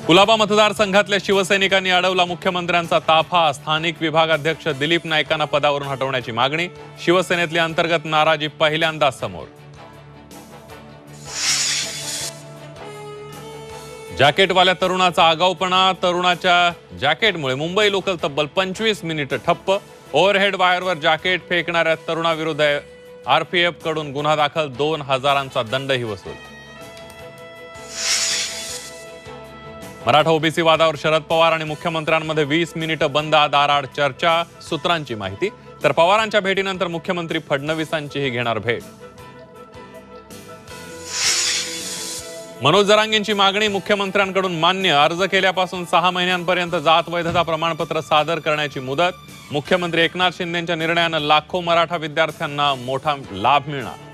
कुलाबा मतदारसंघातल्या शिवसैनिकांनी अडवला मुख्यमंत्र्यांचा ताफा। स्थानिक विभागाध्यक्ष दिलीप नाईकांना पदावरून हटवण्याची मागणी। शिवसेनेतली अंतर्गत नाराजी पहिल्यांदा समोर। जॅकेटवाल्या तरुणाचा आगाऊपणा। तरुणाच्या जॅकेटमुळे मुंबई लोकल तब्बल 25 मिनिटं ठप्प। ओव्हरहेड वायरवर जॅकेट फेकणाऱ्या तरुणाविरुद्ध आरपीएफ कडून गुन्हा दाखल। 2000चा दंडही वसूल। मराठा ओबीसी वादावर शरद पवार आणि मुख्यमंत्र्यांमध्ये 20 मिनिटं बंद दाराआड चर्चा। सूत्रांची माहिती। तर पवारांच्या भेटीनंतर मुख्यमंत्री फडणवीसांचीही घेणार भेट। मनोज जरांगेंची मागणी मुख्यमंत्र्यांकडून मान्य। अर्ज केल्यापासून 6 महिन्यांपर्यंत जात वैधता प्रमाणपत्र सादर करण्याची मुदत। मुख्यमंत्री एकनाथ शिंदेंच्या निर्णयानं लाखो मराठा विद्यार्थ्यांना मोठा लाभ मिळणार।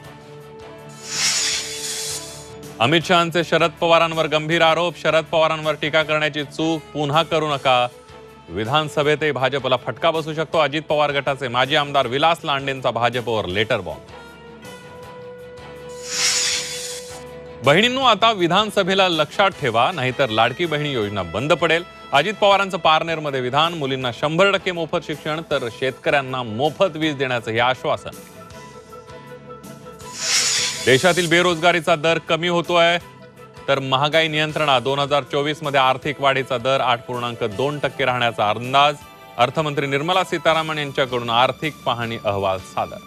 अमित शहांचे शरद पवारांवर गंभीर आरोप। शरद पवारांवर टीका करण्याची चूक पुन्हा करू नका। विधानसभेतही भाजपला फटका बसू शकतो। अजित पवार गटाचे माजी आमदार विलास लांडेंचा भाजपवर लेटर बॉम्ब। बहिणींनो, आता विधानसभेला लक्षात ठेवा, नाहीतर लाडकी बहिणी योजना बंद पडेल। अजित पवारांचं पारनेरमध्ये विधान। मुलींना 100% मोफत शिक्षण तर शेतकऱ्यांना मोफत वीज देण्याचं हे आश्वासन। देशातील बेरोजगारीचा दर कमी होतोय तर महागाई नियंत्रणात। 2024 मध्ये आर्थिक वाढीचा दर 8.2% राहण्याचा अंदाज। अर्थमंत्री निर्मला सीतारामन यांच्याकडून आर्थिक पाहणी अहवाल सादर।